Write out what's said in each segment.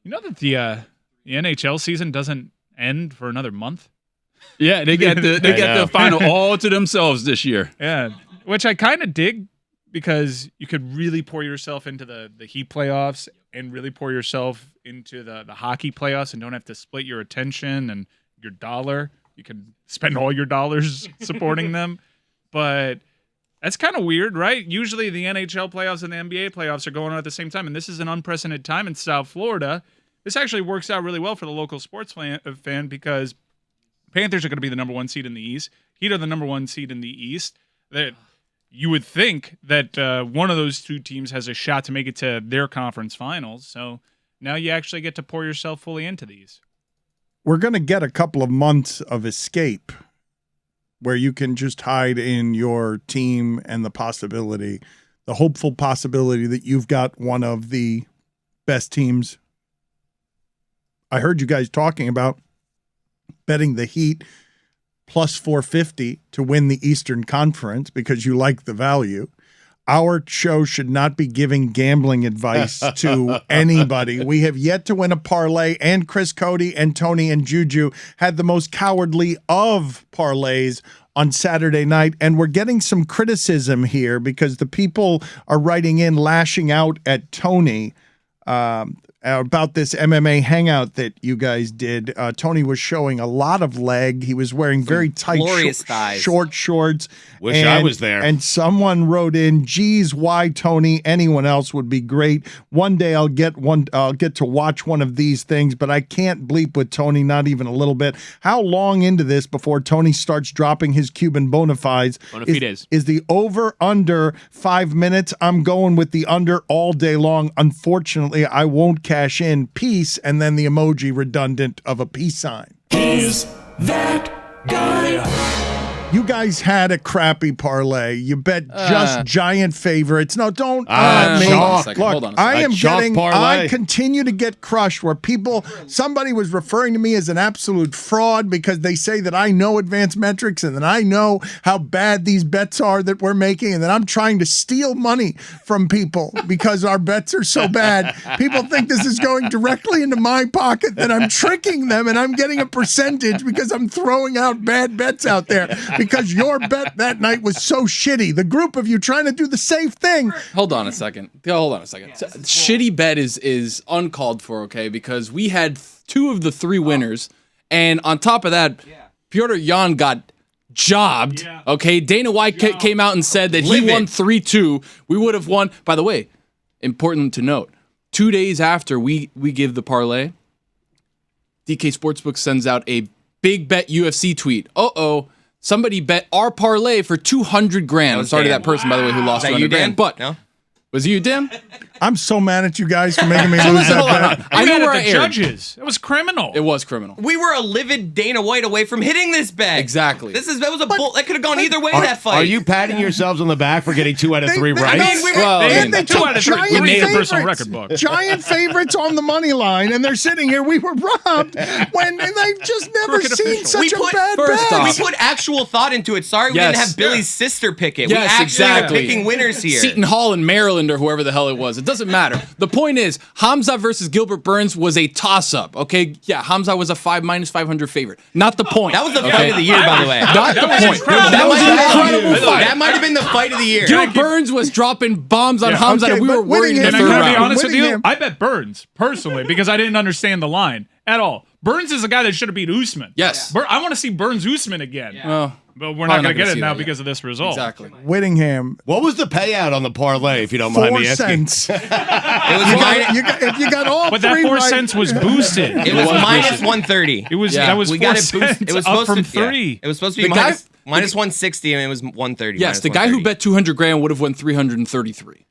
You know that the NHL season doesn't end for another month? Yeah, they get the final all to themselves this year. Yeah, which I kind of dig because you could really pour yourself into the Heat playoffs and really pour yourself into the hockey playoffs and don't have to split your attention and your dollar. You can spend all your dollars supporting them. But that's kind of weird, right? Usually the NHL playoffs and the NBA playoffs are going on at the same time, and this is an unprecedented time in South Florida. This actually works out really well for the local sports fan because Panthers are going to be the number 1 seed in the East. Heat are the number 1 seed in the East. You would think that one of those two teams has a shot to make it to their conference finals. So now you actually get to pour yourself fully into these. We're going to get a couple of months of escape where you can just hide in your team and the hopeful possibility that you've got one of the best teams. I heard you guys talking about betting the Heat plus 450 to win the Eastern Conference because you like the value. Our show should not be giving gambling advice to anybody. We have yet to win a parlay, and Chris Cody and Tony and Juju had the most cowardly of parlays on Saturday night, and we're getting some criticism here because the people are writing in, lashing out at Tony about this MMA hangout that you guys did. Tony was showing a lot of leg. He was wearing very tight, short shorts. Wish I was there. And someone wrote in, "Geez, why Tony? Anyone else would be great. One day I'll get to watch one of these things, but I can't bleep with Tony, not even a little bit." How long into this before Tony starts dropping his Cuban bona fides? Is the over under 5 minutes? I'm going with the under all day long. Unfortunately, I won't cash in. Peace, and then the emoji redundant of a peace sign. He's that guy. You guys had a crappy parlay. You bet just giant favorites. No, don't. Look, I continue to get crushed where somebody was referring to me as an absolute fraud because they say that I know advanced metrics and that I know how bad these bets are that we're making and that I'm trying to steal money from people because our bets are so bad. People think this is going directly into my pocket, that I'm tricking them and I'm getting a percentage because I'm throwing out bad bets out there. Because your bet that night was so shitty. The group of you trying to do the safe thing. Hold on a second. Shitty bet is uncalled for, okay? Because we had 2 of the 3 winners, and on top of that, Piotr Jan got jobbed, okay? Dana White came out and said that he won 3-2. We would have won. By the way, important to note, 2 days after we give the parlay, DK Sportsbook sends out a big bet UFC tweet. Somebody bet our parlay for $200,000. I'm sorry to that person, by the way, who lost $200,000. But no? Was it you, Dan? I'm so mad at you guys for making me lose that bet. I know where the judges. It was criminal. It was criminal. We were a livid Dana White away from hitting this bet. Exactly. That was a bull. That could have gone either way. That fight. Are you patting yourselves on the back for getting 2 out of 3 right? They 2 out of 3. We made a personal record book. Giant favorites on the money line, and they're sitting here. We were robbed when they've just never seen such a bad bet. We put actual thought into it. Sorry, we didn't have Billy's sister pick it. We actually are picking winners here. Seton Hall in Maryland or whoever the hell it was. It doesn't matter. The point is, Hamza versus Gilbert Burns was a toss-up, okay? Yeah, Hamza was a minus 500 favorite. Not the point. That was the fight of the year, by the way. Not the point. That was an incredible fight. That might have been the fight of the year. Gil Burns was dropping bombs on Hamza, and we were worried in the third round. Can I be honest with you? I bet Burns, personally, because I didn't understand the line at all. Burns is a guy that should have beat Usman. Yes. I want to see Burns-Usman again. Yeah. But we're not going to get it now because of this result. Exactly. Whittingham. What was the payout on the parlay, if you don't mind me asking? 4 cents. If you got all but 3 that 4 cents was boosted. It was minus 130. It was that was we 4 got it cents It was up supposed from to, 3. It was supposed to be minus 160, and it was 130. Yes, the guy who bet $200,000 would have won 333.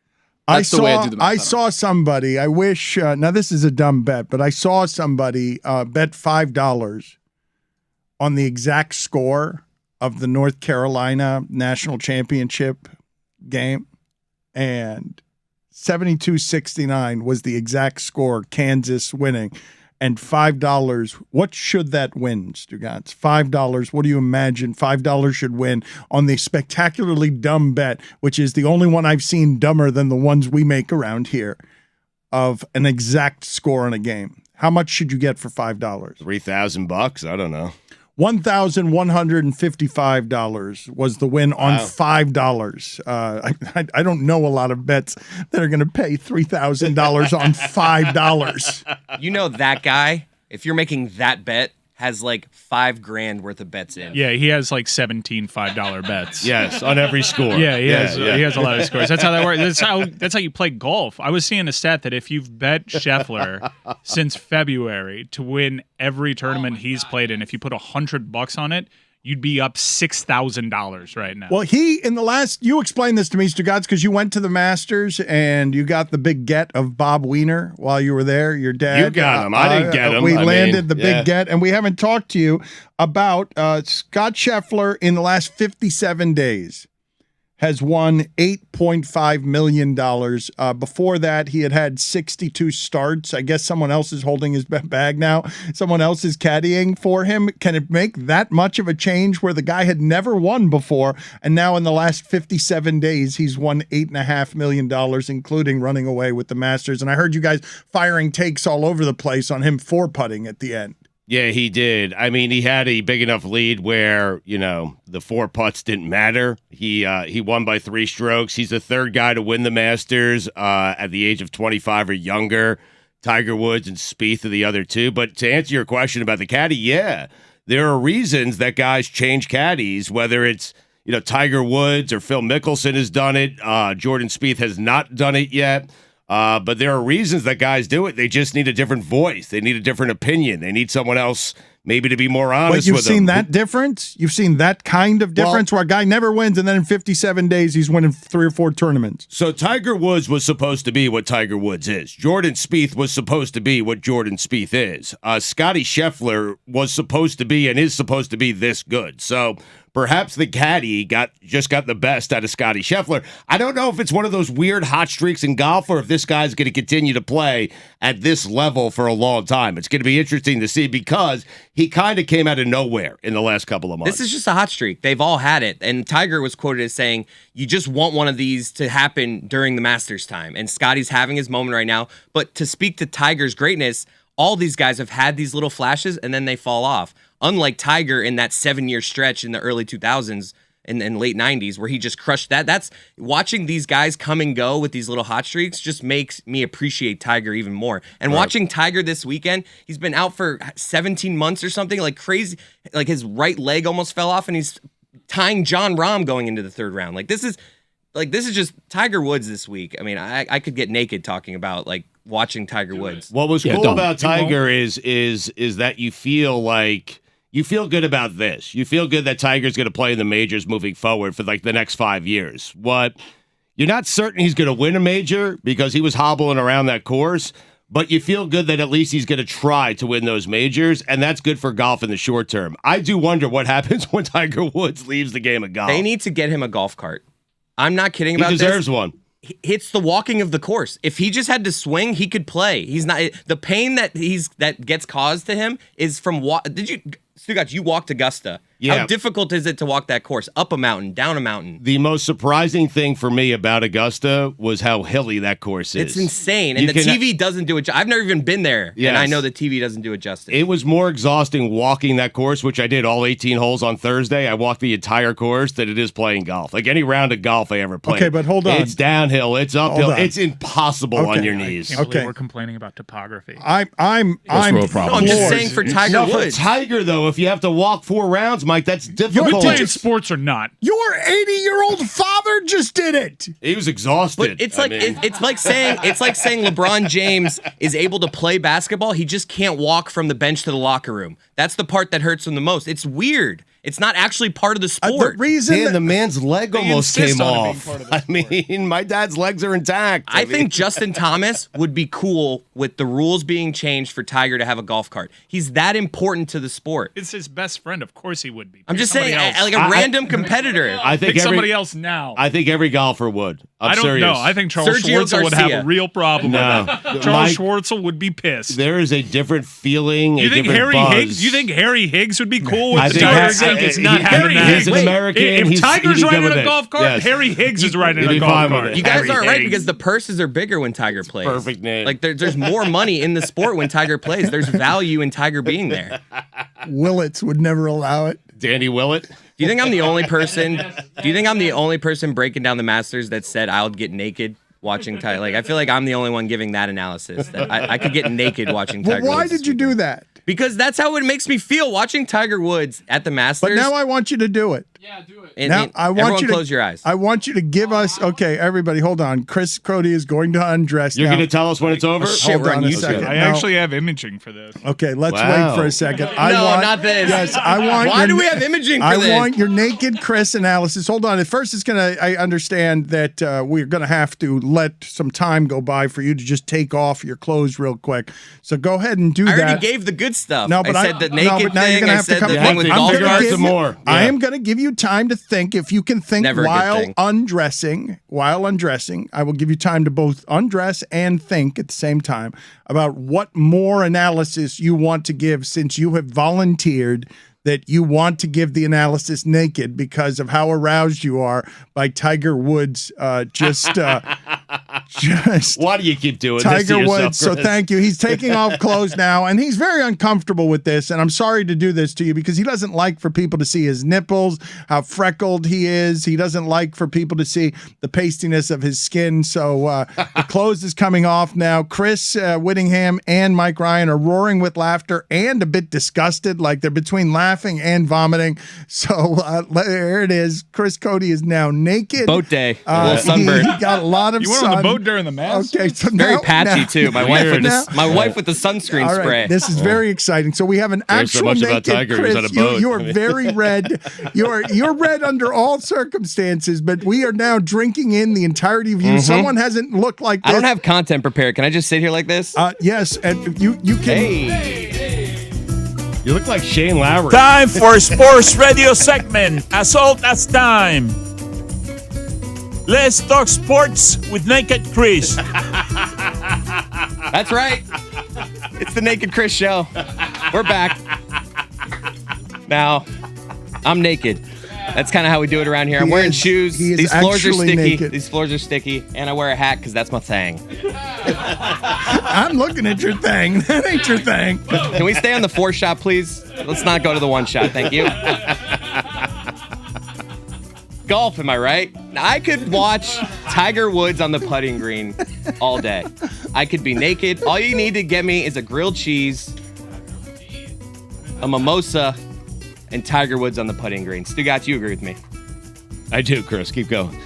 I saw somebody, I wish, now this is a dumb bet, but I saw somebody bet $5 on the exact score of the North Carolina National Championship game, and 72-69 was the exact score, Kansas winning. And $5, what should that win, Stugotz? $5, what do you imagine $5 should win on the spectacularly dumb bet, which is the only one I've seen dumber than the ones we make around here, of an exact score in a game? How much should you get for $5? $3,000. I don't know. $1,155 was the win on $5. I don't know a lot of bets that are going to pay $3,000 on $5. You know that guy, if you're making that bet, has like $5,000 worth of bets in. Yeah, he has like 17 $5 bets. Yes, on every score. Yeah, he has a lot of scores. That's how that works. That's how you play golf. I was seeing a stat that if you've bet Scheffler since February to win every tournament he's played in, if you put $100 on it, you'd be up $6,000 right now. Well, you explained this to me, Stugotz, because you went to the Masters and you got the big get of Bob Wiener while you were there. Your dad. You got him. I didn't get him. We landed the big get, and we haven't talked to you about Scott Scheffler in the last 57 days. Has won $8.5 million. Before that, he had 62 starts. I guess someone else is holding his bag now. Someone else is caddying for him. Can it make that much of a change where the guy had never won before, and now in the last 57 days, he's won $8.5 million, including running away with the Masters. And I heard you guys firing takes all over the place on him four-putting at the end. Yeah, he did. I mean, he had a big enough lead where, the 4 putts didn't matter. He won by 3 strokes. He's the third guy to win the Masters at the age of 25 or younger. Tiger Woods and Spieth are the other two. But to answer your question about the caddy, yeah, there are reasons that guys change caddies, whether it's, Tiger Woods or Phil Mickelson has done it. Jordan Spieth has not done it yet. But there are reasons that guys do it. They just need a different voice. They need a different opinion. They need someone else maybe to be more honest with them. But you've seen that difference? You've seen that kind of difference where a guy never wins and then in 57 days he's winning 3 or 4 tournaments. So Tiger Woods was supposed to be what Tiger Woods is. Jordan Spieth was supposed to be what Jordan Spieth is. Scotty Scheffler was supposed to be and is supposed to be this good. So perhaps the caddy just got the best out of Scotty Scheffler. I don't know if it's one of those weird hot streaks in golf or if this guy's going to continue to play at this level for a long time. It's going to be interesting to see because he kind of came out of nowhere in the last couple of months. This is just a hot streak. They've all had it. And Tiger was quoted as saying, you just want one of these to happen during the Masters time. And Scotty's having his moment right now. But to speak to Tiger's greatness, all these guys have had these little flashes and then they fall off. Unlike Tiger in that 7-year stretch in the early 2000s and late 90s where he just crushed that. That's watching these guys come and go with these little hot streaks just makes me appreciate Tiger even more. And watching Tiger this weekend, he's been out for 17 months or something, like crazy. Like his right leg almost fell off and he's tying Jon Rahm going into the 3rd round. This is just Tiger Woods this week. I mean, I could get naked talking about watching Tiger Woods. What was cool about Tiger is that you feel good about this. You feel good that Tiger's going to play in the majors moving forward for the next 5 years. What you're not certain he's going to win a major because he was hobbling around that course, but you feel good that at least he's going to try to win those majors, and that's good for golf in the short term. I do wonder what happens when Tiger Woods leaves the game of golf. They need to get him a golf cart. I'm not kidding about this. He deserves one. It's the walking of the course. If he just had to swing, he could play. He's not the pain that gets caused to him is from Stugotz, you walked Augusta. Yeah. How difficult is it to walk that course? Up a mountain, down a mountain. The most surprising thing for me about Augusta was how hilly that course is. It's insane. And the TV doesn't do it. I've never even been there. Yes. And I know the TV doesn't do it justice. It was more exhausting walking that course, which I did all 18 holes on Thursday. I walked the entire course than it is playing golf. Like any round of golf I ever played. Okay, but hold on. It's downhill. It's uphill. It's impossible on your knees. I can't believe we're complaining about topography. I'm just saying for Tiger Woods. Tiger, though, if you have to walk 4 rounds, Mike, that's difficult. You're playing sports or not. Your 80-year-old father just did it. He was exhausted. But it's like saying LeBron James is able to play basketball. He just can't walk from the bench to the locker room. That's the part that hurts him the most. It's weird. It's not actually part of the sport. The man's leg almost came off. I mean, my dad's legs are intact. I think Justin Thomas would be cool with the rules being changed for Tiger to have a golf cart. He's that important to the sport. It's his best friend. Of course he would be. I'm just saying, like a random competitor. I think somebody else now. I think every golfer would. I don't know. I think Charles Schwartzel would have a real problem with that. Charles Schwartzel would be pissed. There is a different feeling. You think Harry Higgs would be cool with the Tiger? it's not happening. He's an American. If Tiger's he'd be good riding with a it. golf cart, Yes. Harry Higgs is riding He'd a be golf fine with cart. it. You guys Harry aren't right Higgs. because the purses are bigger when Tiger plays. Perfect name. Like there's more money in the sport when Tiger plays. There's value in Tiger being there. Willits would never allow it. Danny Willett. Do you think I'm the only person? Do you think I'm the only person breaking down the Masters that said I'll get naked watching Tiger? Like I feel like I'm the only one giving that analysis. That I could get naked watching Well, Tiger. why Woods did this you do weekend. that? Because that's how it makes me feel watching Tiger Woods at the Masters. But now I want you to do it. And Now I want everyone you to close your eyes. I want you to give us. Okay, everybody, hold on. Chris Cody is going to undress. You're now. going to tell us when it's over? Shit, Hold we're on on a YouTube. second. I No. actually have imaging for this. Okay, let's Wow. wait for a second. No, not this. Yes, I want. Why do we have imaging for this? I want your naked Chris analysis. Hold on. At first, it's gonna. I understand that we're gonna have to let some time go by for you to just take off your clothes real quick. So go ahead and do I that. already gave the good stuff. No, but I said the no, naked but now you're thing. gonna I have to said come. the You thing have with to golf figure out carts. some more. I Yeah. am going to give you time to think. If you can think Never a good while thing. undressing, I will give you time to both undress and think at the same time about what more analysis you want to give, since you have volunteered that you want to give the analysis naked because of how aroused you are by Tiger Woods. Just Why do you keep doing this to Tiger yourself, Woods. So Chris? thank you. He's taking off clothes now, and he's very uncomfortable with this. And I'm sorry to do this to you because he doesn't like for people to see his nipples, how freckled he is. He doesn't like for people to see the pastiness of his skin. So the clothes is coming off now. Chris Whittingham and Mike Ryan are roaring with laughter and a bit disgusted, like they're between laughing and vomiting. So there it is. Chris Cody is now naked. Boat day. A little sunburn. He got a lot of You went sun. on the boat during the Masters? Okay, so Very now- patchy now- too. My wife with the sunscreen All right, spray. this is very exciting. So we have an There's so actual much about naked Tiger. He was Chris. on a boat. You are very red. You're red under all circumstances, but we are now drinking in the entirety of you. Someone hasn't looked like this. I don't have content prepared. Can I just sit here like this? Yes, and you can. Hey. You look like Shane Lowry. Time for sports radio segment. As old as time. Let's talk sports with Naked Chris. That's right. It's the Naked Chris Show. We're back. Now, I'm naked. That's kind of how we do it around here. I'm wearing shoes. he is These floors are actually sticky. naked. These floors are sticky. And I wear a hat because that's my thing. I'm looking at your thing. That ain't your thing. Can we stay on the 4-shot, please? Let's not go to the 1-shot. Thank you. Golf, am I right? Now, I could watch Tiger Woods on the putting green all day. I could be naked. All you need to get me is a grilled cheese, a mimosa, and Tiger Woods on the putting green. Stugotz, you agree with me? I do, Chris. Keep going.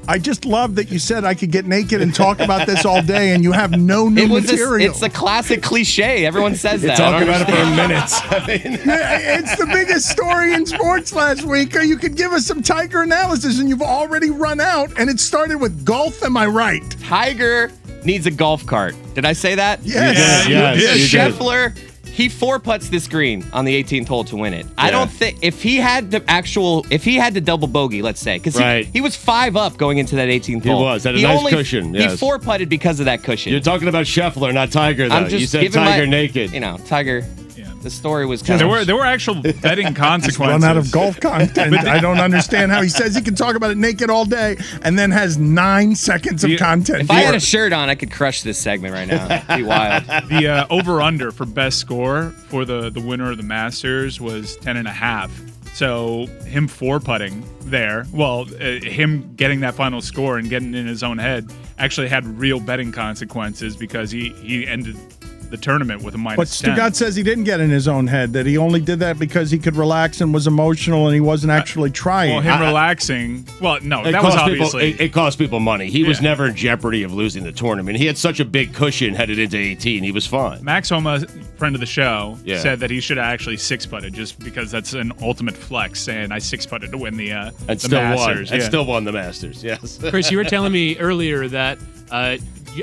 I just love that you said I could get naked and talk about this all day, and you have no new material. It's a classic cliche. Everyone says that. Talk I don't about it for understand. minutes. It's the biggest story in sports last week. You could give us some Tiger analysis, and you've already run out. And it started with golf. Am I right? Tiger needs a golf cart. Did I say that? Yes. Yes, you did. Scheffler, he 4-putts this green on the 18th hole to win it. I don't think if he had to double bogey, let's say, because Right. he was 5 up going into that 18th He hole. was, had a nice cushion, He yes. 4-putted because of that cushion. You're talking about Scheffler, not Tiger, though. I'm just You said giving Tiger my, naked. You know, Tiger. The story was kind There were actual betting consequences. Run out of golf content. I don't understand how he says he can talk about it naked all day and then has 9 seconds of content. If I had a shirt on, I could crush this segment right now. It'd be wild. The over-under for best score for the winner of the Masters was 10.5. So him 4-putting there, him getting that final score and getting in his own head actually had real betting consequences because he ended the tournament with a But minus 10. Stugotz says he didn't get in his own head, that he only did that because he could relax and was emotional and he wasn't actually trying. Well, him relaxing. Well, no, It that was cost obviously. It cost people money. He was Yeah. never in jeopardy of losing the tournament. He had such a big cushion headed into 18. He was fine. Max Homa, friend of the show, Yeah. said that he should have actually 6-putted just because that's an ultimate flex, saying I 6-putted to win the And the still Masters. won. And Yeah. still won the Masters. Yes. Chris, you were telling me earlier that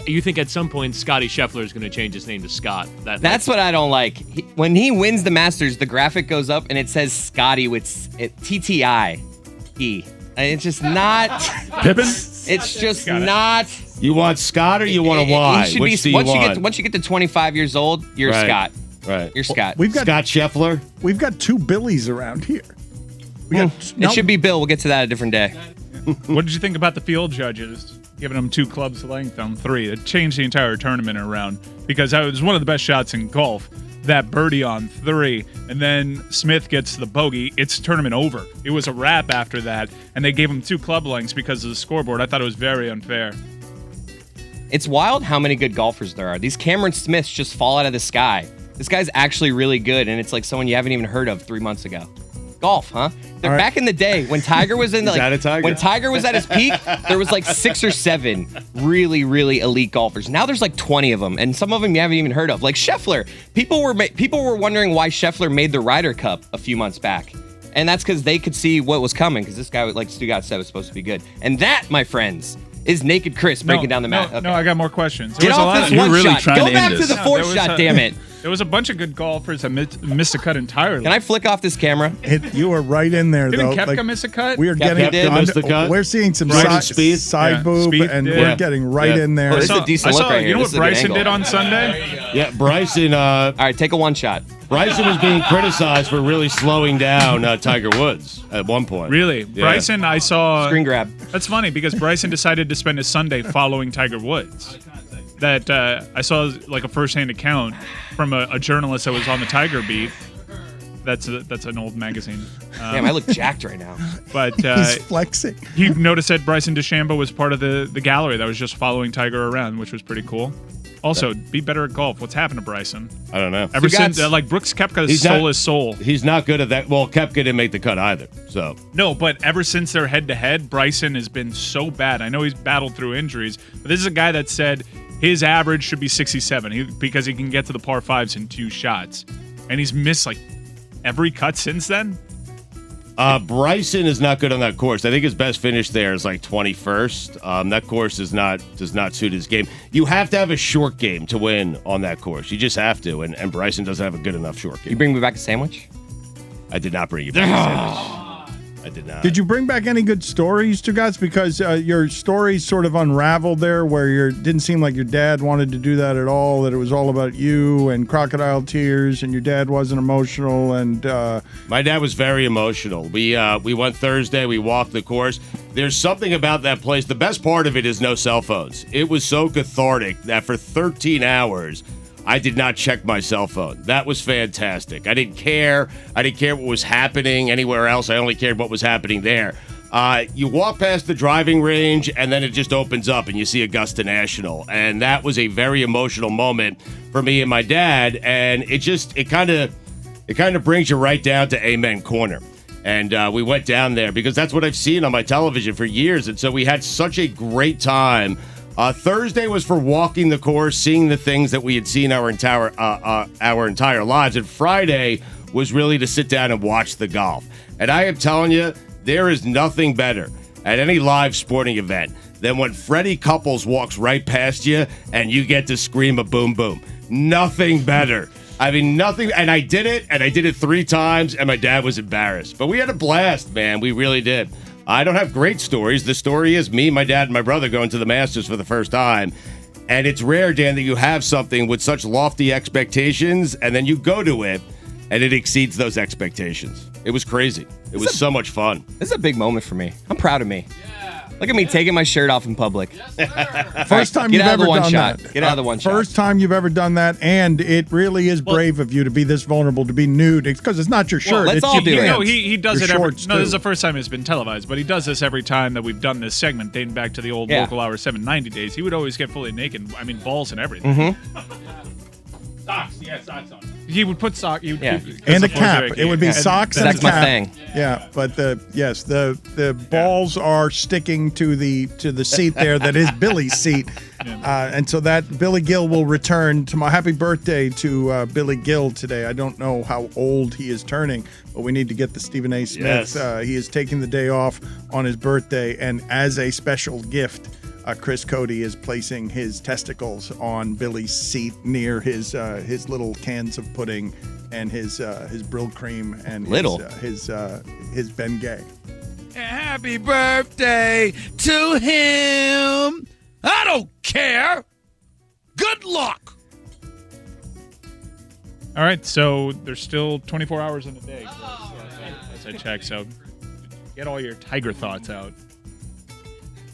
you think at some point Scotty Scheffler is going to change his name to Scott. That's what I don't like. When he wins the Masters, the graphic goes up and it says Scotty with TTI. It's just not. Pippin? It's just Got it. not. You want Scott or you want a He Y? should Which do be, you once want? once you get to 25 years old, you're Right. Scott. Right. You're Scott. We've got Scott Scheffler. We've got two Billies around here. We got It should be Bill. We'll get to that a different day. What did you think about the field judges giving them 2 clubs length on 3? It changed the entire tournament around because that was one of the best shots in golf. That birdie on 3, and then Smith gets the bogey. It's tournament over. It was a wrap after that, and they gave him 2 club lengths because of the scoreboard. I thought it was very unfair. It's wild how many good golfers there are. These Cameron Smiths just fall out of the sky. This guy's actually really good, and it's like someone you haven't even heard of 3 months ago. Golf, huh? Back in the day when Tiger was in when Tiger was at his peak, there was like 6 or 7 really, really elite golfers. Now there's like 20 of them, and some of them you haven't even heard of. Like Scheffler. People were wondering why Scheffler made the Ryder Cup a few months back. And that's because they could see what was coming, because this guy, like Stugotz said, was supposed to be good. And that, my friends, is Naked Chris breaking down the mat. No, I got more questions. Get off this one really shot. trying Go to back end to this. the 4th shot, damn it. There was a bunch of good golfers that missed a cut entirely. Can I flick off this camera? You were right in there, Didn't though. Koepka miss a cut? We are Koepka getting did. Missed the cut. We're seeing some Bryson side, Spieth. side boob, Spieth and did. we're Yeah. getting right Yeah. in there. Oh, this is a decent look right here. You know This what is a good Bryson angle. did on Sunday? Yeah, Bryson. All right, take a 1 shot. Bryson was being criticized for really slowing down Tiger Woods at one point. Really? Yeah. Bryson, I saw. Screen grab. That's funny because Bryson decided to spend his Sunday following Tiger Woods. That I saw like a first-hand account from a journalist that was on the Tiger beat. That's an old magazine. Damn, I look jacked right now. But He's flexing. he noticed that Bryson DeChambeau was part of the gallery that was just following Tiger around, which was pretty cool. Also, be better at golf. What's happened to Bryson? I don't know. Ever Stugotz. since, like Brooks Koepka He's stole not- his soul. He's not good at that. Well, Koepka didn't make the cut either. So No, but ever since they're head-to-head, Bryson has been so bad. I know he's battled through injuries, but this is a guy that said his average should be 67 because he can get to the par 5s in 2 shots. And he's missed, like, every cut since then. Bryson is not good on that course. I think his best finish there is like 21st. That course does not suit his game. You have to have a short game to win on that course. You just have to, and Bryson doesn't have a good enough short game. You bring me back a sandwich? I did not bring you back a sandwich. I did not. Did you bring back any good stories, Stugotz? Because your stories sort of unraveled there, where didn't seem like your dad wanted to do that at all. That it was all about you and crocodile tears, and your dad wasn't emotional. And My dad was very emotional. We went Thursday. We walked the course. There's something about that place. The best part of it is no cell phones. It was so cathartic that for 13 hours, I did not check my cell phone. That was fantastic. I didn't care. I didn't care what was happening anywhere else. I only cared what was happening there. You walk past the driving range, and then it just opens up, and you see Augusta National. And that was a very emotional moment for me and my dad. And it kind of brings you right down to Amen Corner. And we went down there because that's what I've seen on my television for years. And so we had such a great time. Thursday was for walking the course, seeing the things that we had seen our entire lives. And Friday was really to sit down and watch the golf. And I am telling you, there is nothing better at any live sporting event than when Freddie Couples walks right past you and you get to scream a boom boom. Nothing better. I mean, nothing. And I did it 3 times, and my dad was embarrassed. But we had a blast, man. We really did. I don't have great stories. The story is me, my dad, and my brother going to the Masters for the first time. And it's rare, Dan, that you have something with such lofty expectations, and then you go to it, and it exceeds those expectations. It was crazy. It was so much fun. This is a big moment for me. I'm proud of me. Look at me taking my shirt off in public. first time Get you've out of ever the one done shot. that. Get out of the one shot. First time you've ever done that, and it really is brave of you to be this vulnerable, to be nude, because it's not your shirt. let's it's all your do it. You pants, know, he does your it every. shorts, No, this is too. the first time it's been televised, but he does this every time that we've done this segment, dating back to the old Yeah. local hour 790 days. He would always get fully naked. I mean, balls and everything. Socks. Yeah, socks on. He would put sock. He would, Yeah. And a cap. It would be And socks and a That's my cap. thing. Yeah, but the balls are sticking to the seat there that is Billy's seat, and so that Billy Gill will return tomorrow. Happy birthday to Billy Gill today. I don't know how old he is turning, but we need to get the Stephen A. Smith. Yes. He is taking the day off on his birthday, and as a special gift, Chris Cody is placing his testicles on Billy's seat near his little cans of pudding and his Brill cream and his Bengay. Happy birthday to him. I don't care. Good luck. All right, so there's still 24 hours in the day, as I check. So get all your Tiger thoughts out.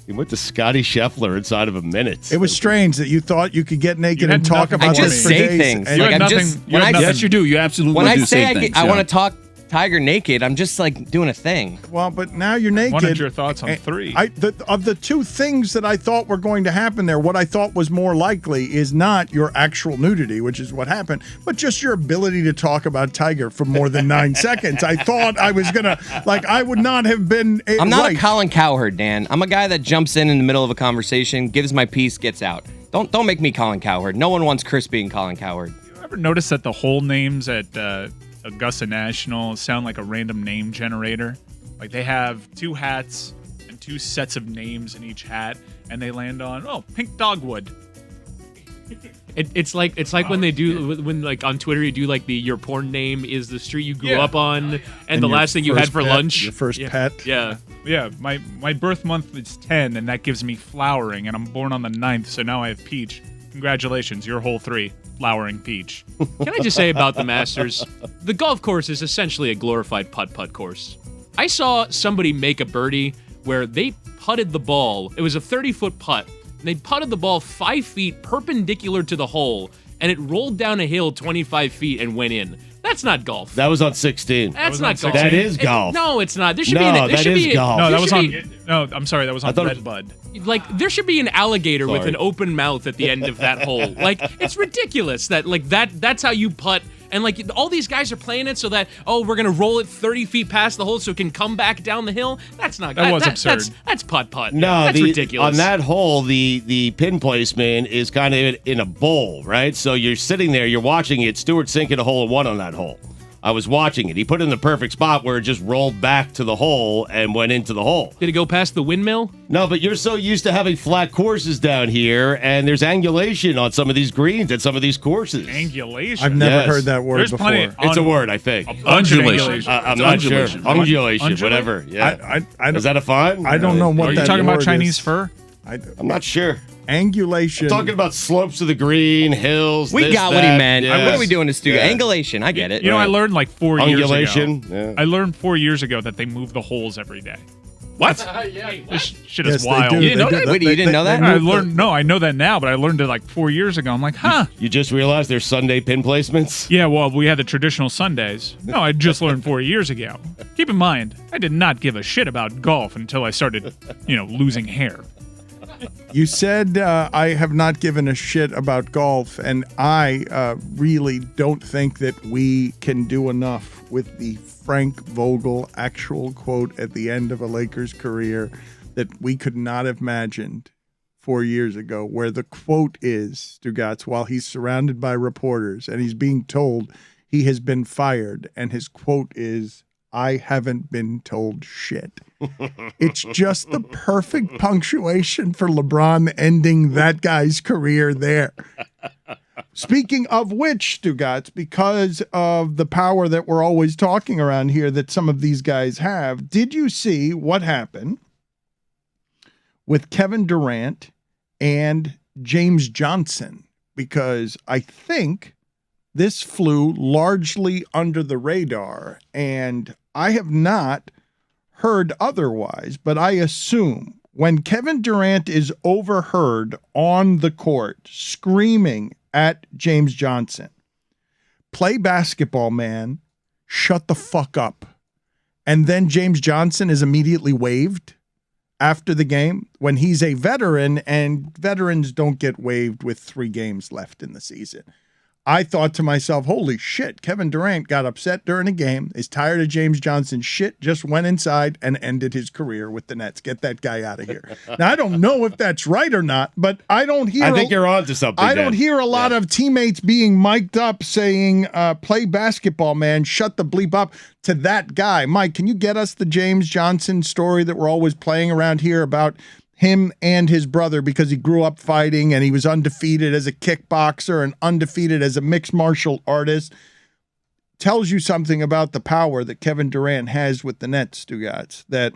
He went to Scotty Scheffler inside of a minute. It was strange that you thought you could get naked had and talk nothing about for this me. for say days. things. and- You Like, had I'm nothing. just- You when had I- nothing. Yes, you do. You absolutely When I do say things. I want to talk Tiger naked, I'm just like doing a thing. well, but now you're naked. Wanted your thoughts on And 3. Of the two things that I thought were going to happen there, what I thought was more likely is not your actual nudity, which is what happened, but just your ability to talk about Tiger for more than 9 seconds. I thought I was gonna, I would not have been. I'm not right. a Colin Cowherd, Dan. I'm a guy that jumps in the middle of a conversation, gives my piece, gets out. Don't make me Colin Cowherd. No one wants Chris being Colin Cowherd. You ever notice that the whole names at Augusta National sound like a random name generator? Like they have 2 hats and 2 sets of names in each hat, and they land on Pink Dogwood. It's like when they do when like on Twitter you do like your porn name is the street you grew up on and the your last thing you had first for pet, lunch. Your first pet. Yeah. Yeah, my birth month is 10, and that gives me flowering, and I'm born on the 9th, so now I have peach. Congratulations, your whole 3, flowering peach. Can I just say about the Masters, the golf course is essentially a glorified putt-putt course. I saw somebody make a birdie where they putted the ball. It was a 30-foot putt. And they putted the ball 5 feet perpendicular to the hole, and it rolled down a hill 25 feet and went in. That's not golf. That was on 16. That's was not on golf. 16. That is golf. No, it's not. There should No, be an, there that should is be golf. No, there that was should on. be- No, I'm sorry, that was on thought it Red Bud. like there should be an alligator with Sorry. an open mouth at the end of that hole. Like it's ridiculous that that's how you putt. And like all these guys are playing it so that we're gonna roll it 30 feet past the hole so it can come back down the hill. That's not That was absurd. That's putt putt. No, that's ridiculous. On that hole, the pin placement is kind of in a bowl, right? So you're sitting there, you're watching it. Stewart's sinking a hole in 1 on that hole. I was watching it. He put it in the perfect spot where it just rolled back to the hole and went into the hole. Did it go past the windmill? No, but you're so used to having flat courses down here, and there's angulation on some of these greens at some of these courses. Angulation. I've never Yes. heard that word There's before. plenty. It's a word, I think. Undulation. I'm not sure. undulation. Undulation, Undulate? whatever. Yeah. I Is that a fun? I don't know what Are you that talking about word Chinese is. fur? I'm not sure. Angulation. Talking about slopes of the green, hills. We this, got what he that, meant. yes. What are we doing to Stu? Yeah. Angulation. I get it. You know, I learned like 4 years ago. Ungulation. Yeah. I learned 4 years ago that they move the holes every day. What? This shit Yes, is they wild. do. You didn't know They that? do. Wait, you didn't know that? I move the- learned. No, I know that now, but I learned it like 4 years ago. I'm like, huh? You just realized there's Sunday pin placements? Yeah, well, we had the traditional Sundays. No, I just learned 4 years ago. Keep in mind, I did not give a shit about golf until I started, losing hair. You said I have not given a shit about golf, and I really don't think that we can do enough with the Frank Vogel actual quote at the end of a Lakers career that we could not have imagined 4 years ago, where the quote is, Stugotz, while he's surrounded by reporters and he's being told he has been fired, and his quote is, "I haven't been told shit." It's just the perfect punctuation for LeBron ending that guy's career there. Speaking of which, Stugotz, because of the power that we're always talking around here that some of these guys have, did you see what happened with Kevin Durant and James Johnson? Because I think this flew largely under the radar, and I have not heard otherwise, but I assume when Kevin Durant is overheard on the court screaming at James Johnson, "Play basketball, man, shut the fuck up," and then James Johnson is immediately waived after the game when he's a veteran, and veterans don't get waived with 3 games left in the season. I thought to myself, holy shit, Kevin Durant got upset during a game, is tired of James Johnson's shit, just went inside and ended his career with the Nets. Get that guy out of here. Now, I don't know if that's right or not, but I don't hear... I think you're on to something. I don't Dan. hear a lot of teammates being mic'd up saying, "Play basketball, man, shut the bleep up," to that guy. Mike, can you get us the James Johnson story that we're always playing around here about him and his brother, because he grew up fighting and he was undefeated as a kickboxer and undefeated as a mixed martial artist? Tells you something about the power that Kevin Durant has with the Nets, Stugotz, that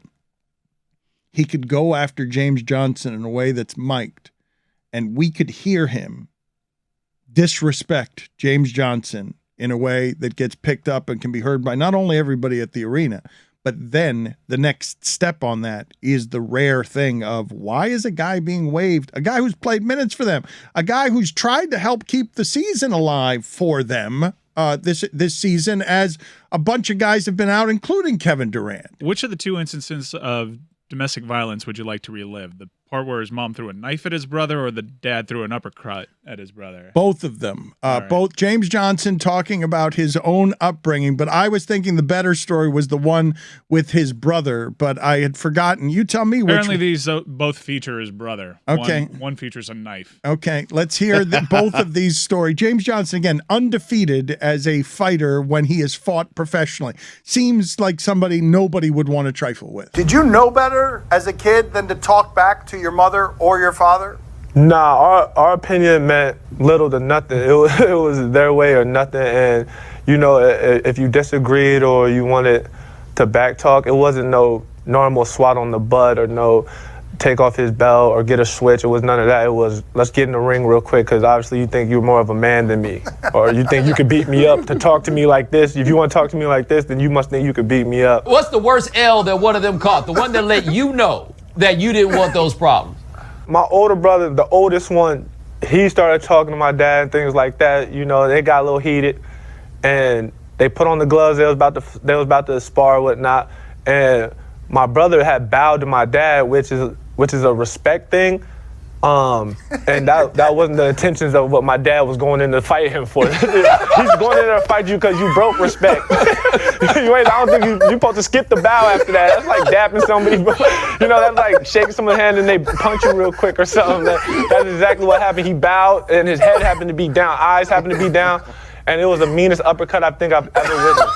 he could go after James Johnson in a way that's mic'd, and we could hear him disrespect James Johnson in a way that gets picked up and can be heard by not only everybody at the arena, but then the next step on that is the rare thing of why is a guy being waived? A guy who's played minutes for them, a guy who's tried to help keep the season alive for them this season, as a bunch of guys have been out, including Kevin Durant. Which of the two instances of domestic violence would you like to relive? The part where his mom threw a knife at his brother, or the dad threw an uppercut at his brother? Both of them. Right. Both James Johnson talking about his own upbringing, but I was thinking the better story was the one with his brother, but I had forgotten. You tell me which. Apparently these both feature his brother. Okay. One features a knife. Okay, let's hear both of these stories. James Johnson, again, undefeated as a fighter when he has fought professionally. Seems like somebody nobody would want to trifle with. Did you know better as a kid than to talk back to your mother or your father? Nah, our opinion meant little to nothing. It was their way or nothing. And, you know, if you disagreed or you wanted to backtalk, it wasn't no normal swat on the butt or no take off his belt or get a switch. It was none of that. It was, let's get in the ring real quick, because obviously you think you're more of a man than me. Or you think you could beat me up to talk to me like this. If you want to talk to me like this, then you must think you could beat me up. What's the worst L that one of them caught? The one that let you know that you didn't want those problems? My older brother, the oldest one, he started talking to my dad and things like that. You know, they got a little heated, and they put on the gloves. They was about to spar or whatnot. And my brother had bowed to my dad, which is a respect thing. And that wasn't the intentions of what my dad was going in to fight him for. He's going in there to fight you because you broke respect. I don't think you're supposed to skip the bow after that. That's like dapping somebody. You know, that's like shaking someone's hand and they punch you real quick or something. That's exactly what happened. He bowed and his head happened to be down, eyes happened to be down, and it was the meanest uppercut I think I've ever witnessed.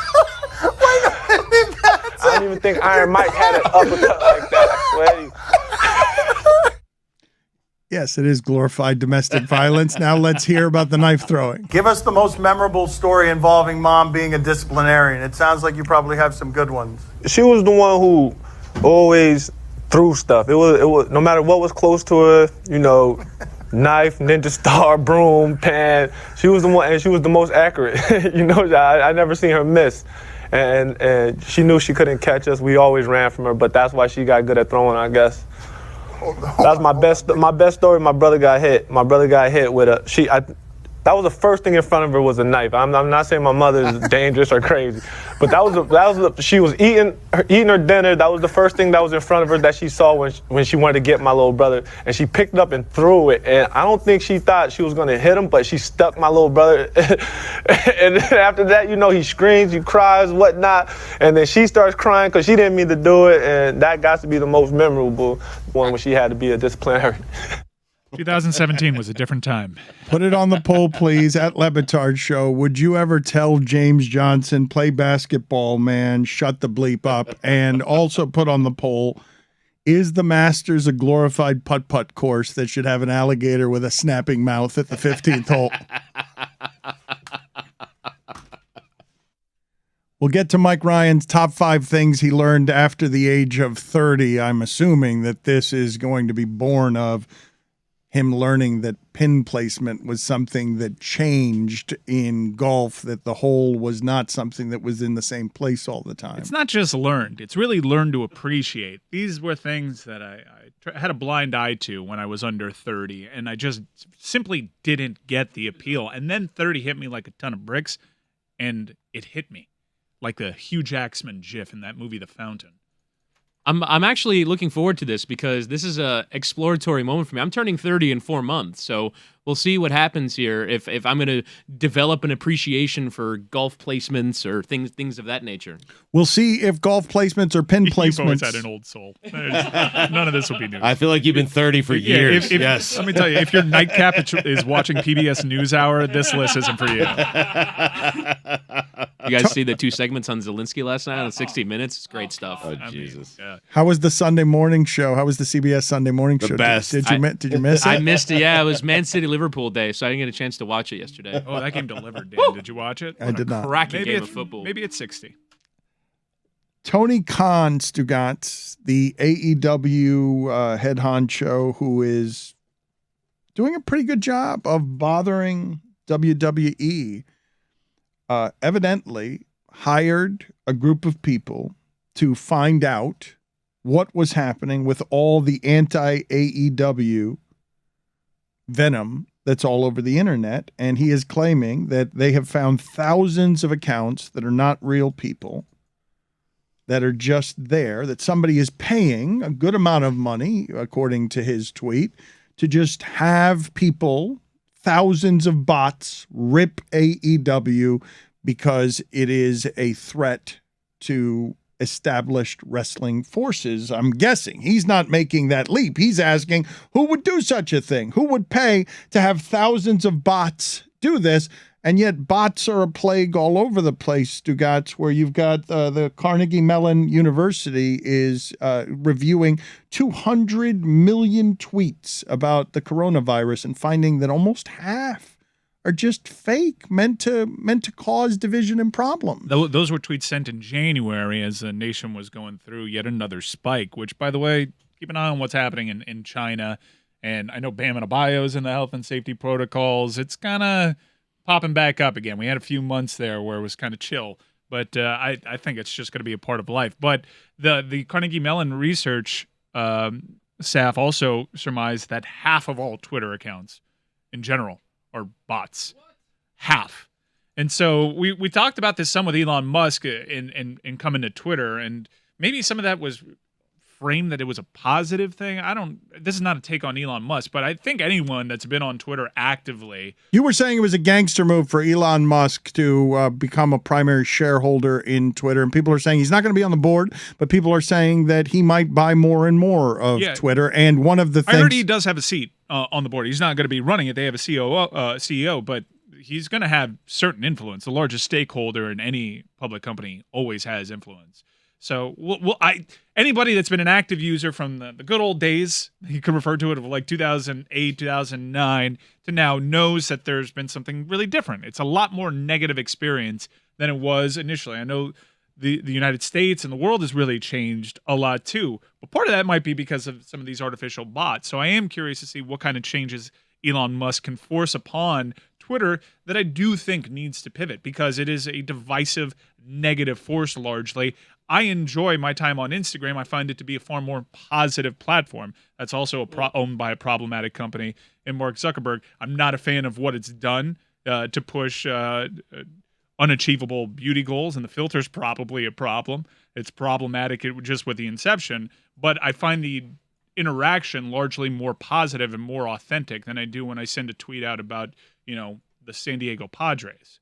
I don't even think Iron Mike had an uppercut like that, I swear to you. Yes, it is glorified domestic violence. Now let's hear about the knife throwing. Give us the most memorable story involving mom being a disciplinarian. It sounds like you probably have some good ones. She was the one who always threw stuff. It was no matter what was close to her, you know, knife, ninja star, broom, pan. She was the one, and she was the most accurate. You know, I never seen her miss. And she knew she couldn't catch us. We always ran from her, but that's why she got good at throwing, I guess. That's my best story. My brother got hit. My brother got hit with that was the first thing in front of her was a knife. I'm not saying my mother is dangerous or crazy, but she was eating her dinner. That was the first thing that was in front of her that she saw when she wanted to get my little brother, and she picked it up and threw it. And I don't think she thought she was gonna hit him, but she stuck my little brother. And then after that, you know, he screams, he cries, whatnot, and then she starts crying because she didn't mean to do it. And that got to be the most memorable one when she had to be a disciplinarian. 2017 was a different time. Put it on the poll, please, at LeBatard Show. Would you ever tell James Johnson, play basketball, man, shut the bleep up? And also put on the poll, is the Masters a glorified putt-putt course that should have an alligator with a snapping mouth at the 15th hole? We'll get to Mike Ryan's top 5 things he learned after the age of 30. I'm assuming that this is going to be born of him learning that pin placement was something that changed in golf, that the hole was not something that was in the same place all the time. It's not just learned. It's really learned to appreciate. These were things that I had a blind eye to when I was under 30, and I just simply didn't get the appeal. And then 30 hit me like a ton of bricks, and it hit me like the Hugh Jackman gif in that movie, The Fountain. I'm actually looking forward to this because this is a exploratory moment for me. I'm turning 30 in 4 months, so we'll see what happens here. If I'm going to develop an appreciation for golf placements or things of that nature. We'll see if golf placements or pin placements. You've always had an old soul. None of this will be new. I feel like you've been 30 for years. Yes. Let me tell you, if your nightcap is watching PBS NewsHour, this list isn't for you. You guys see the 2 segments on Zelensky last night on 60 Minutes? It's great stuff. Oh, Jesus. Yeah. How was the Sunday morning show? How was the CBS Sunday morning show? Best. Did you miss it? I missed it. Yeah, it was Man City Liverpool day, so I didn't get a chance to watch it yesterday. Oh, that game delivered, Dan. Did you watch it? I did not. Cracking game of football. Maybe it's 60. Tony Khan, Stugotz, the AEW head honcho, who is doing a pretty good job of bothering WWE. evidently hired a group of people to find out what was happening with all the anti-AEW venom that's all over the internet. And he is claiming that they have found thousands of accounts that are not real people, that are just there, that somebody is paying a good amount of money, according to his tweet, to just have people, thousands of bots, rip AEW because it is a threat to established wrestling forces. I'm guessing he's not making that leap. He's asking who would do such a thing? Who would pay to have thousands of bots do this? And yet bots are a plague all over the place, Stugotz, where you've got the Carnegie Mellon University is reviewing 200 million tweets about the coronavirus and finding that almost half are just fake, meant to cause division and problems. Those were tweets sent in January as the nation was going through yet another spike, which, by the way, keep an eye on what's happening in China. And I know Bam Adebayo's in the health and safety protocols. It's kind of popping back up again. We had a few months there where it was kind of chill, but I think it's just going to be a part of life. But the Carnegie Mellon research staff also surmised that half of all Twitter accounts in general are bots. Half. And so we talked about this some with Elon Musk in coming to Twitter, and maybe some of that was framed that it was a positive thing. This is not a take on Elon Musk, but I think anyone that's been on Twitter actively. You were saying it was a gangster move for Elon Musk to become a primary shareholder in Twitter, and people are saying he's not going to be on the board, but people are saying that he might buy more and more of Twitter. And one of the things, I heard he does have a seat on the board. He's not going to be running it. They have a CEO, but he's going to have certain influence. The largest stakeholder in any public company always has influence. So anybody that's been an active user from the good old days, you could refer to it of like 2008, 2009 to now, knows that there's been something really different. It's a lot more negative experience than it was initially. I know the United States and the world has really changed a lot too, but part of that might be because of some of these artificial bots. So I am curious to see what kind of changes Elon Musk can force upon Twitter that I do think needs to pivot, because it is a divisive, negative force largely. I enjoy my time on Instagram. I find it to be a far more positive platform. That's also owned by a problematic company in Mark Zuckerberg. I'm not a fan of what it's done to push unachievable beauty goals, and the filter's probably a problem. It's problematic just with the inception, but I find the interaction largely more positive and more authentic than I do when I send a tweet out about, the San Diego Padres.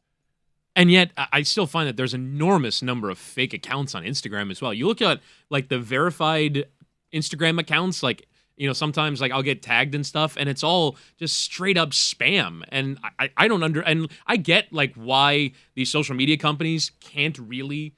And yet, I still find that there's an enormous number of fake accounts on Instagram as well. You look at like the verified Instagram accounts, like, sometimes like I'll get tagged and stuff, and it's all just straight up spam. And I don't and I get like why these social media companies can't really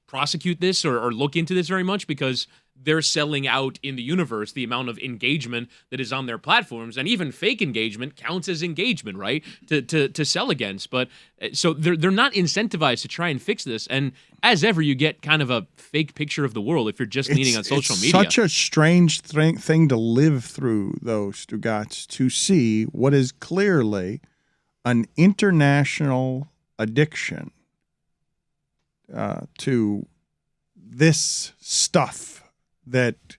prosecute this or look into this very much, because they're selling out in the universe the amount of engagement that is on their platforms, and even fake engagement counts as engagement, right? To sell against. But so they're not incentivized to try and fix this. And as ever, you get kind of a fake picture of the world if you're just leaning on social media. It's such a strange thing to live through, though, Stugotz, to see what is clearly an international addiction to this stuff that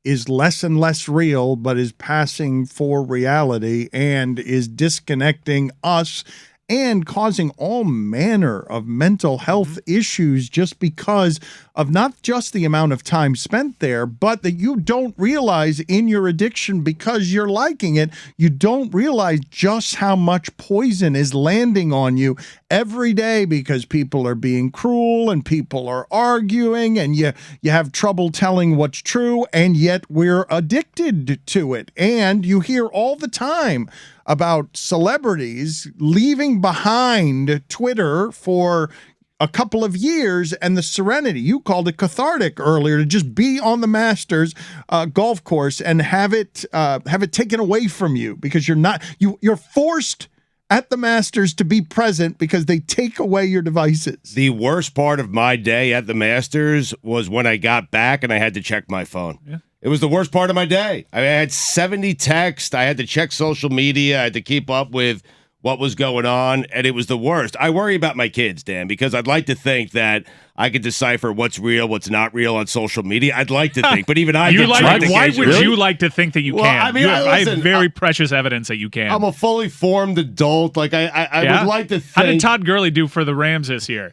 is less and less real, but is passing for reality and is disconnecting us and causing all manner of mental health issues just because of not just the amount of time spent there, but that you don't realize in your addiction, because you're liking it, you don't realize just how much poison is landing on you every day, because people are being cruel and people are arguing, and you have trouble telling what's true, and yet we're addicted to it. And you hear all the time about celebrities leaving behind Twitter for a couple of years, and the serenity, you called it cathartic earlier, to just be on the Masters golf course and have it taken away from you, because you're forced at the Masters to be present because they take away your devices. The worst part of my day at the Masters was when I got back and I had to check my phone. Yeah. It was the worst part of my day. I had 70 texts. I had to check social media. I had to keep up with what was going on, and it was the worst. I worry about my kids, Dan, because I'd like to think that I could decipher what's real, what's not real on social media. I'd like to think, but even I get tricked why occasionally. would you like to think that you Well, can? I mean, I listen, have very precious evidence that you can. I'm a fully formed adult. Like I would like to think. How did Todd Gurley do for the Rams this year?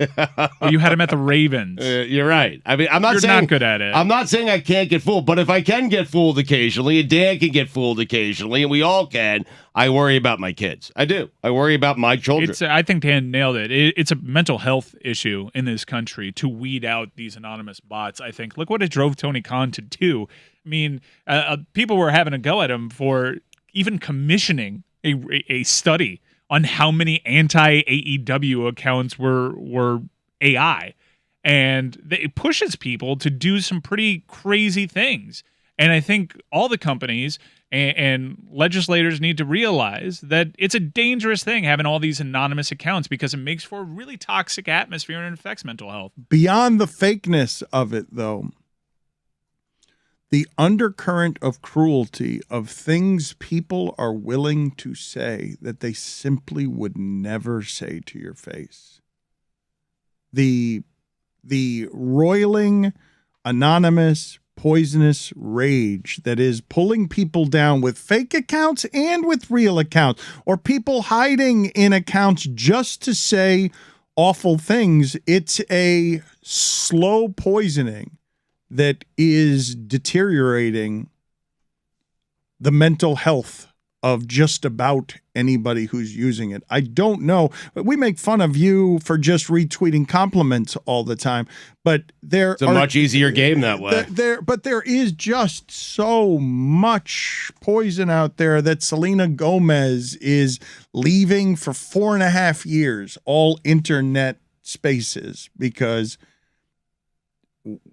Well, you had him at the Ravens. You're right. I mean, I'm not You're saying not good at it. I'm not saying I can't get fooled, but if I can get fooled occasionally, and Dan can get fooled occasionally, and we all can, I worry about my kids. I do. I worry about my children. I think Dan nailed it. It's a mental health issue in this country to weed out these anonymous bots. I think. Look what it drove Tony Khan to do. I mean, people were having a go at him for even commissioning a study on how many anti-AEW accounts were AI, and it pushes people to do some pretty crazy things. And I think all the companies and legislators need to realize that it's a dangerous thing having all these anonymous accounts because it makes for a really toxic atmosphere and it affects mental health. Beyond the fakeness of it, though, the undercurrent of cruelty of things people are willing to say that they simply would never say to your face. The roiling, anonymous, poisonous rage that is pulling people down with fake accounts and with real accounts, or people hiding in accounts just to say awful things. It's a slow poisoning that is deteriorating the mental health of just about anybody who's using it. I don't know, but we make fun of you for just retweeting compliments all the time, but it's a much easier game that way. But there is just so much poison out there that Selena Gomez is leaving for 4.5 years, all internet spaces, because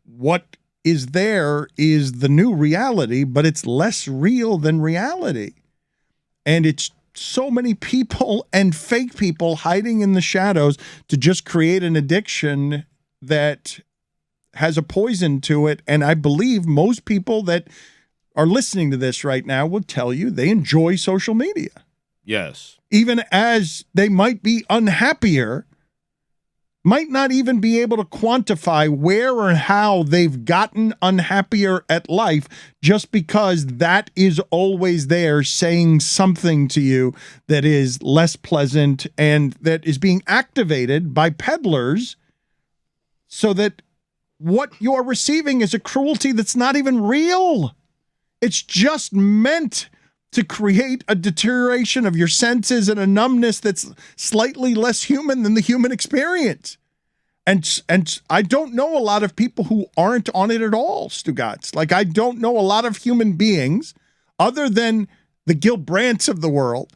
what is there is the new reality, but it's less real than reality. And it's so many people and fake people hiding in the shadows to just create an addiction that has a poison to it. And I believe most people that are listening to this right now will tell you they enjoy social media. Yes. Even as they might be unhappier, might not even be able to quantify where or how they've gotten unhappier at life, just because that is always there saying something to you that is less pleasant and that is being activated by peddlers so that what you're receiving is a cruelty that's not even real. It's just meant to create a deterioration of your senses and a numbness that's slightly less human than the human experience. And I don't know a lot of people who aren't on it at all, Stugotz. Like, I don't know a lot of human beings other than the Gil Brandts of the world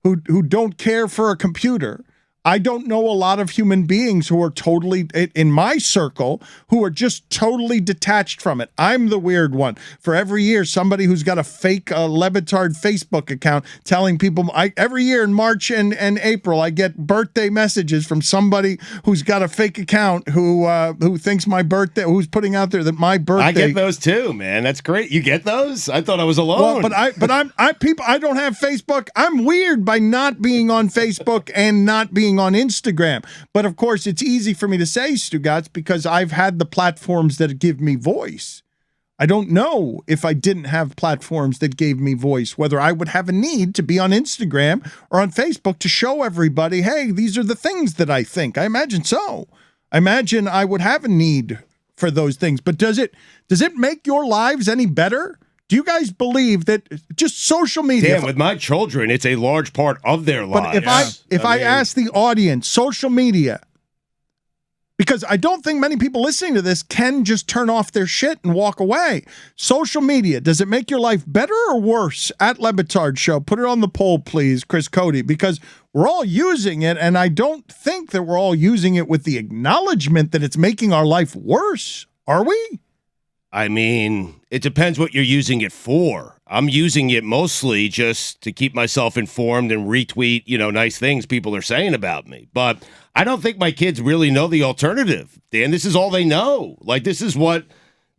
who don't care for a computer. I don't know a lot of human beings who are totally, in my circle, who are just totally detached from it. I'm the weird one. For every year, somebody who's got a fake Le Batard Facebook account telling people, every year in March and April, I get birthday messages from somebody who's got a fake account who thinks my birthday, who's putting out there that my birthday. I get those too, man. That's great. You get those? I thought I was alone. Well, I don't have Facebook. I'm weird by not being on Facebook and not being on Instagram. But of course, it's easy for me to say, Stugotz, because I've had the platforms that give me voice. I don't know if I didn't have platforms that gave me voice, whether I would have a need to be on Instagram or on Facebook to show everybody, hey, these are the things that I think. I imagine so. I imagine I would have a need for those things. But does it make your lives any better? Do you guys believe that just social media? Damn, with my children, it's a large part of their lives. But if I ask the audience, social media, because I don't think many people listening to this can just turn off their shit and walk away. Social media, does it make your life better or worse? At Le Batard Show, put it on the poll, please, Chris Cody, because we're all using it, and I don't think that we're all using it with the acknowledgement that it's making our life worse. Are we? I mean, it depends what you're using it for. I'm using it mostly just to keep myself informed and retweet, nice things people are saying about me. But I don't think my kids really know the alternative. Dan, this is all they know. Like, this is what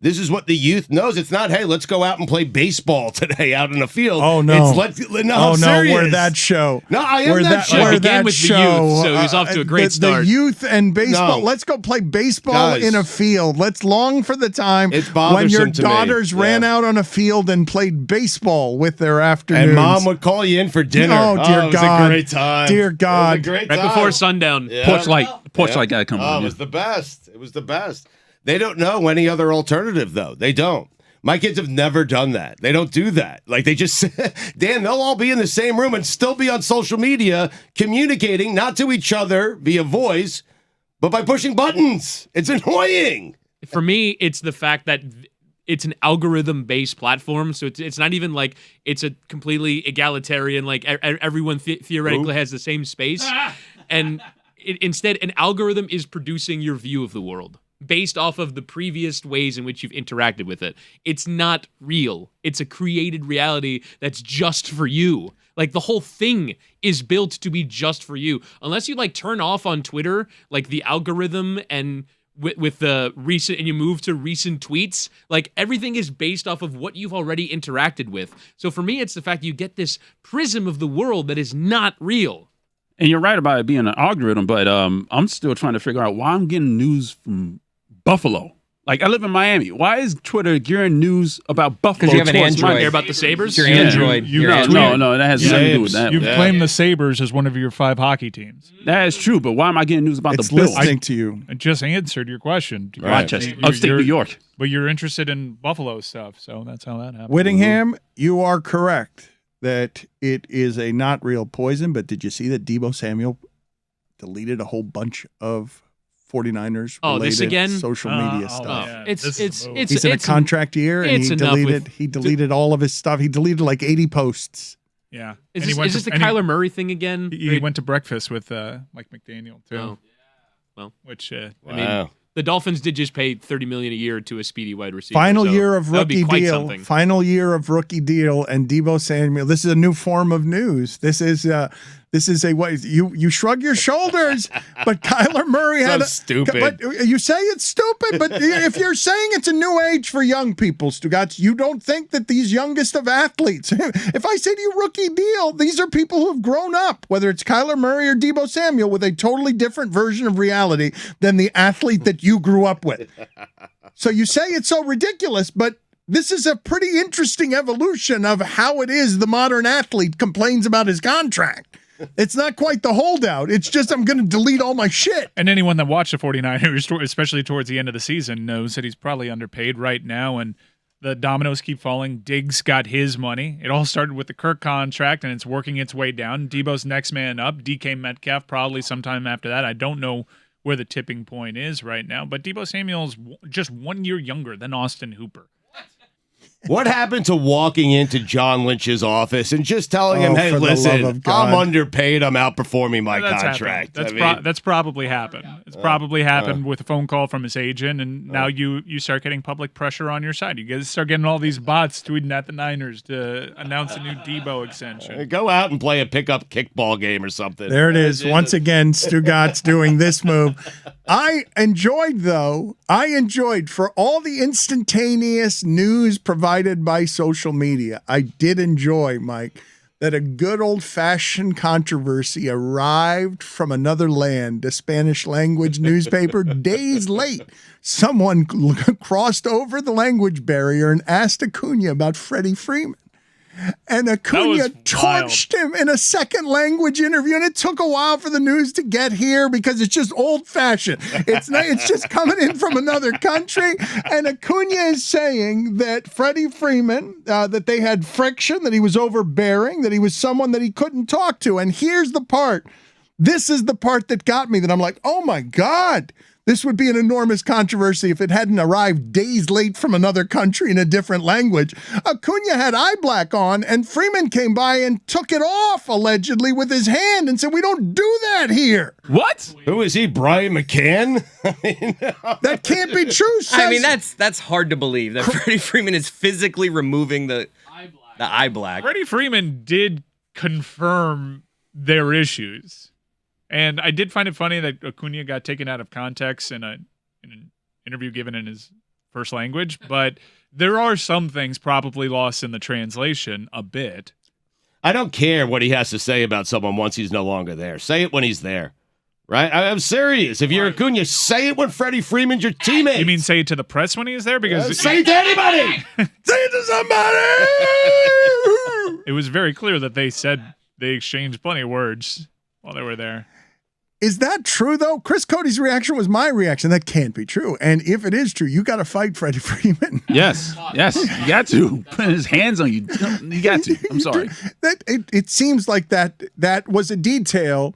This is what the youth knows. It's not, hey, let's go out and play baseball today out in the field. Oh, no. We're that show. No, I am that show. It began with the youth, so he was off to a great start. The youth and baseball. No. Let's go play baseball Guys, in a field. Let's long for the time it's when your bothersome to me. daughters ran out on a field and played baseball with their afternoons. And mom would call you in for dinner. Oh, dear it was God. a great time. Dear God. It was a great Right time. before sundown. Yeah. Porch light gotta come Oh, on. it was the best. It was the best. They don't know any other alternative, though. They don't. My kids have never done that. They don't do that. Like, they just, Dan, they'll all be in the same room and still be on social media communicating, not to each other via voice, but by pushing buttons. It's annoying. For me, it's the fact that it's an algorithm-based platform, so it's not even like it's a completely egalitarian, like everyone theoretically has the same space. And instead, an algorithm is producing your view of the world based off of the previous ways in which you've interacted with it. It's not real. It's a created reality that's just for you. Like, the whole thing is built to be just for you. Unless you, like, turn off on Twitter, like, the algorithm and with the recent, and you move to recent tweets, like, everything is based off of what you've already interacted with. So for me, it's the fact you get this prism of the world that is not real. And you're right about it being an algorithm, but I'm still trying to figure out why I'm getting news from Buffalo. Like, I live in Miami. Why is Twitter gearing news about Buffalo? Because you have an towards Android. my- Care about the Sabres? Your Android. No, that has nothing to do with that. You've claimed the Sabres as one of your 5 hockey teams. That is true, but why am I getting news about It's the Bills? listening to you. I just answered your question. Rochester, upstate New York. But you're interested in Buffalo stuff, so that's how that happened. Whittingham, you are correct that it is a not real poison, but did you see that Deebo Samuel deleted a whole bunch of 49ers this related again? social media stuff? Yeah, It's He's in a contract year, and it's enough he deleted all of his stuff. He deleted like 80 posts. Yeah. Is And he this, went is this to- the and Kyler Murray thing again? He went to breakfast with Mike McDaniel, too. Oh. Well, Which, I Wow. mean, the Dolphins did just pay $30 million a year to a speedy wide receiver. Final so year of that would be rookie quite deal. something. Final year of rookie deal, and Deebo Samuel. This is a new form of news. This is a what you shrug your shoulders, but Kyler Murray had stupid. But you say it's stupid, but if you're saying it's a new age for young people, Stugotz, you don't think that these youngest of athletes. If I say to you rookie deal, these are people who have grown up, whether it's Kyler Murray or Deebo Samuel, with a totally different version of reality than the athlete that you grew up with. So you say it's so ridiculous, but this is a pretty interesting evolution of how it is the modern athlete complains about his contract. It's not quite the holdout. It's just, I'm going to delete all my shit. And anyone that watched the 49ers, especially towards the end of the season, knows that he's probably underpaid right now, and the dominoes keep falling. Diggs got his money. It all started with the Kirk contract, and it's working its way down. Debo's next man up. DK Metcalf probably sometime after that. I don't know where the tipping point is right now, but Deebo Samuel's just 1 year younger than Austin Hooper. What happened to walking into John Lynch's office and just telling him, hey, for the love listen, of God. I'm underpaid. I'm outperforming my That's contract. happened. That's probably happened. It's probably happened with a phone call from his agent, and now you start getting public pressure on your side. You guys start getting all these bots tweeting at the Niners to announce a new Debo extension. Go out and play a pickup kickball game or something. There it is. Once again, Stugotz doing this move. I enjoyed for all the instantaneous news provided by social media. I did enjoy, Mike, that a good old-fashioned controversy arrived from another land, a Spanish language newspaper, days late. Someone crossed over the language barrier and asked Acuna about Freddie Freeman. And Acuna torched him in a second language interview, and it took a while for the news to get here because it's just old-fashioned. It's just coming in from another country, and Acuna is saying that Freddie Freeman, that they had friction, that he was overbearing, that he was someone that he couldn't talk to. And here's the part. This is the part that got me, that I'm like, oh my God. This would be an enormous controversy if it hadn't arrived days late from another country in a different language. Acuna had eye black on, and Freeman came by and took it off, allegedly, with his hand and said, we don't do that here. What? Who is he, Brian McCann? That can't be true, says- I mean, that's hard to believe that Freddie Freeman is physically removing the eye black. Freddie Freeman did confirm their issues. And I did find it funny that Acuna got taken out of context in an interview given in his first language, but there are some things probably lost in the translation a bit. I don't care what he has to say about someone once he's no longer there. Say it when he's there. Right? I'm serious. If you're Acuna, say it when Freddie Freeman's your teammate. You mean say it to the press when he is there? Because say it to anybody. Say it to somebody. It was very clear that they exchanged plenty of words while they were there. Is that true, though? Chris Cody's reaction was my reaction. That can't be true. And if it is true, you got to fight Freddie Freeman. Yes, you got to. Put his hands on you. You got to. I'm sorry. It seems like that was a detail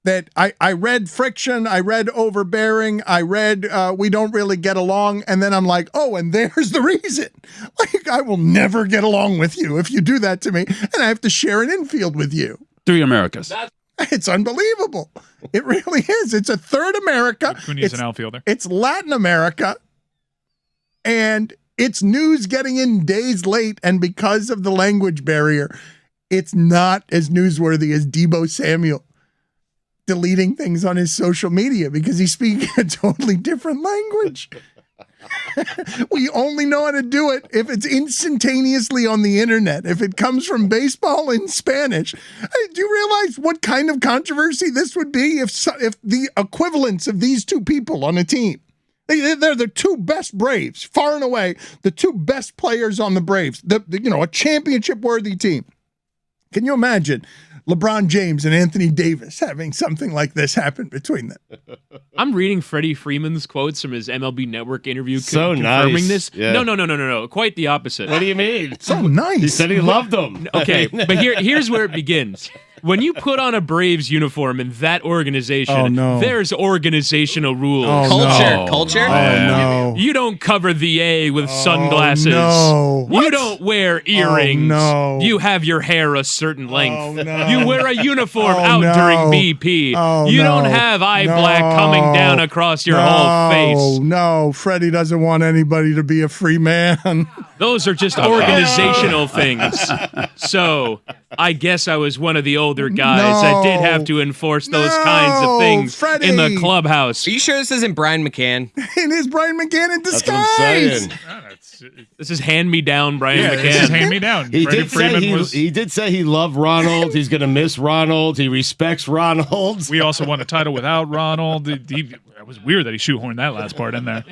that I read friction, I read overbearing, I read we don't really get along, and then I'm like, oh, and there's the reason. Like, I will never get along with you if you do that to me, and I have to share an infield with you. 3 Americas. It's unbelievable. It really is. It's a third America. Acuna's an outfielder. It's Latin America, and it's news getting in days late, and because of the language barrier, it's not as newsworthy as Deebo Samuel deleting things on his social media because he's speaking a totally different language. We only know how to do it if it's instantaneously on the internet. If it comes from baseball in Spanish, do you realize what kind of controversy this would be if the equivalents of these two people on a team? They're the two best Braves, far and away, the two best players on the Braves. A championship-worthy team. Can you imagine LeBron James and Anthony Davis having something like this happen between them? I'm reading Freddie Freeman's quotes from his MLB Network interview So confirming nice. this. Yeah. No. Quite the opposite. What do you mean? So nice. He said he loved them. Okay, but here's where it begins. When you put on a Braves uniform in that organization, there's organizational rules. Culture? No. You don't cover the A with sunglasses. No. You don't wear earrings. no. You have your hair a certain length. no. You wear a uniform out no. during BP. You don't have eye black coming down across your whole face. No, Freddie doesn't want anybody to be a free man. Those are just organizational things. So I guess I was one of the older guys that did have to enforce those kinds of things Freddie. in the clubhouse. Are you sure this isn't Brian McCann? It is Brian McCann in That's what I'm disguise. saying. This is hand-me-down Brian Yeah, McCann. this is hand-me-down. He Freddie did, say Freeman he did say he loved Ronald. He's going to miss Ronald. He respects Ronald. We also won a title without Ronald. It was weird that he shoehorned that last part in there.